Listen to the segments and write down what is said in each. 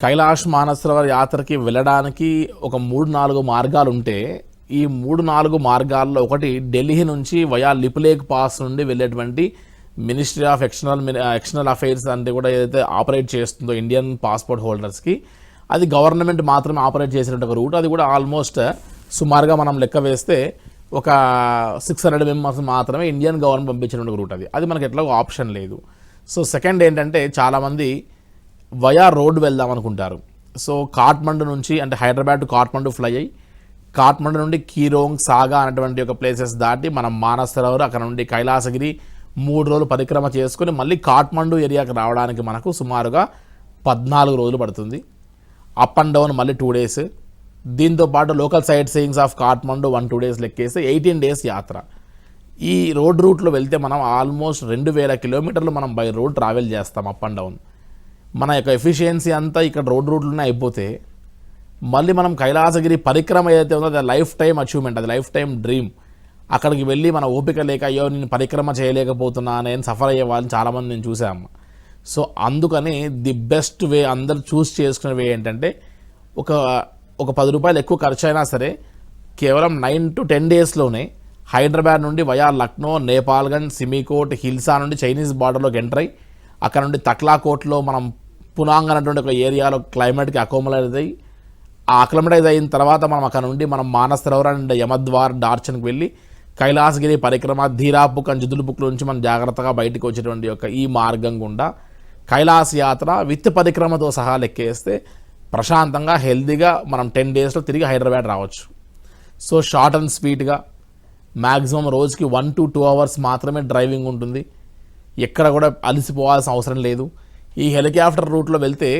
కైలాష్ మానసరోవర్ యాత్రకి వెళ్ళడానికి ఒక 3-4 మార్గాలు ఉంటే ఈ 3-4 మార్గాల్లో ఒకటి ఢిల్లీ నుంచి వయా లిపులేక్ పాస్ నుండి వెళ్ళేటువంటి మినిస్ట్రీ ఆఫ్ ఎక్స్టర్నల్ అఫైర్స్ అంటే కూడా ఏదైతే ఆపరేట్ చేస్తుందో ఇండియన్ పాస్పోర్ట్ హోల్డర్స్కి అది గవర్నమెంట్ మాత్రమే ఆపరేట్ చేసినట్టు ఒక రూట్. అది కూడా ఆల్మోస్ట్ సుమారుగా మనం లెక్క వేస్తే ఒక 600 మెంబర్స్ మాత్రమే ఇండియన్ గవర్నమెంట్ పంపించినటువంటి రూట్. అది మనకి ఎట్లా ఆప్షన్ లేదు. సో సెకండ్ ఏంటంటే చాలామంది వయా రోడ్ వెళ్దాం అనుకుంటారు. సో కాఠ్మండు నుంచి అంటే హైదరాబాద్ టు కాఠ్మండు ఫ్లై అయ్యి కాఠ్మండు నుండి కీరోంగ్ సాగా అనేటువంటి ఒక ప్లేసెస్ దాటి మనం మానసరోవర్ అక్కడ నుండి కైలాసగిరి 3 రోజులు పరిక్రమ చేసుకుని మళ్ళీ కాఠ్మండు ఏరియాకి రావడానికి మనకు సుమారుగా 14 రోజులు పడుతుంది. అప్ అండ్ డౌన్ మళ్ళీ 2 days. దీంతోపాటు local sightseeings of Kathmandu 1-2 days లెక్కేస్తే 18 days యాత్ర. ఈ రోడ్ రూట్లో వెళ్తే మనం ఆల్మోస్ట్ 2000 కిలోమీటర్లు మనం బై రోడ్ ట్రావెల్ చేస్తాం అప్ అండ్ డౌన్. మన యొక్క ఎఫిషియన్సీ అంతా ఇక్కడ రోడ్ రూట్లోనే అయిపోతే మళ్ళీ మనం కైలాసగిరి పరిక్రమ ఏదైతే ఉందో అది లైఫ్ టైం అచీవ్మెంట్, అది లైఫ్ టైం డ్రీమ్. అక్కడికి వెళ్ళి మన ఓపిక లేక అయ్యో నేను పరిక్రమ చేయలేకపోతున్నా నేను సఫర్ అయ్యే వాళ్ళని చాలామంది నేను చూసాము. సో అందుకని ది బెస్ట్ వే అందరు చూస్ చేసుకునే వే ఏంటంటే ఒక 10 రూపాయలు ఎక్కువ ఖర్చు అయినా సరే కేవలం 9 to 10 daysలోనే హైదరాబాద్ నుండి వయా లక్నో, నేపాల్గంజ్, సిమికోట్, హిల్సా నుండి చైనీస్ బార్డర్లోకి ఎంటర్ అయ్యి అక్కడ నుండి తక్లాకోట్లో మనం పునాంగ్ అనేటువంటి ఒక ఏరియాలో క్లైమేట్కి అక్లమటైజ్ అయిన తర్వాత మనం అక్కడ నుండి మనం మానసరోవర్ అండ్ యమద్వార్ డార్చన్కి వెళ్ళి కైలాసగిరి పరిక్రమ ధీరాపుక్ అండ్ జుదులుపుక్ నుంచి మనం జాగ్రత్తగా బయటకు వచ్చేటువంటి యొక్క ఈ మార్గం గుండా కైలాస యాత్ర విత్ పరిక్రమతో సహా లెక్కేస్తే ప్రశాంతంగా హెల్తీగా మనం 10 daysలో తిరిగి హైదరాబాద్ రావచ్చు. సో షార్ట్ అండ్ స్వీట్గా మ్యాక్సిమం రోజుకి 1 to 2 hours మాత్రమే డ్రైవింగ్ ఉంటుంది. ఎక్కడ కూడా అలసిపోవాల్సిన అవసరం లేదు. ఈ హెలికాప్టర్ రూట్లో వెళ్తే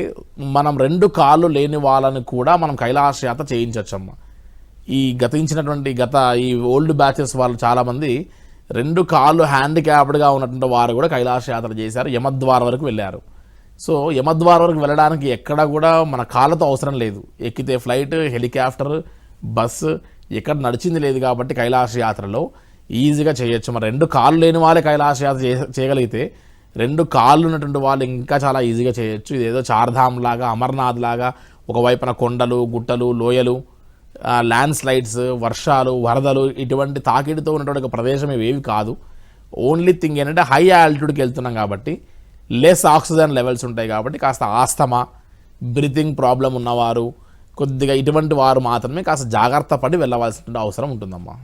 మనం 2 కాళ్ళు లేని వాళ్ళని కూడా మనం కైలాస యాత్ర చేయించవచ్చమ్మ. ఈ ఈ ఓల్డ్ బ్యాచెస్ వాళ్ళు చాలామంది 2 కాళ్ళు హ్యాండిక్యాప్డ్గా ఉన్నటువంటి వారు కూడా కైలాస యాత్ర చేశారు, యమద్వార్ వరకు వెళ్ళారు. సో యమద్వార్ వరకు వెళ్ళడానికి ఎక్కడ కూడా మన కాళ్ళతో అవసరం లేదు. ఎక్కితే ఫ్లైట్, హెలికాప్టర్, బస్సు ఎక్కడ నడిచింది లేదు కాబట్టి కైలాస యాత్రలో ఈజీగా చేయొచ్చు. మరి 2 కాళ్ళు లేని వాళ్ళే కైలాస యాత్ర చేయగలిగితే 2 కాళ్ళు ఉన్నటువంటి వాళ్ళు ఇంకా చాలా ఈజీగా చేయొచ్చు. ఇదేదో చార్ధామ్ లాగా, అమర్నాథ్ లాగా ఒకవైపున కొండలు, గుట్టలు, లోయలు, ల్యాండ్ స్లైడ్స్, వర్షాలు, వరదలు ఇటువంటి తాకిడితో ఉన్నటువంటి ఒక ప్రదేశం ఇవేవి కాదు. ఓన్లీ థింగ్ ఏంటంటే హై ఆల్టిట్యూడ్కి వెళ్తున్నాం కాబట్టి లెస్ ఆక్సిజన్ లెవెల్స్ ఉంటాయి కాబట్టి కాస్త ఆస్తమా, బ్రీతింగ్ ప్రాబ్లం ఉన్నవారు కొద్దిగా ఇటువంటి వారు మాత్రమే కాస్త జాగ్రత్త పడి వెళ్ళవలసిన అవసరం ఉంటుందమ్మా.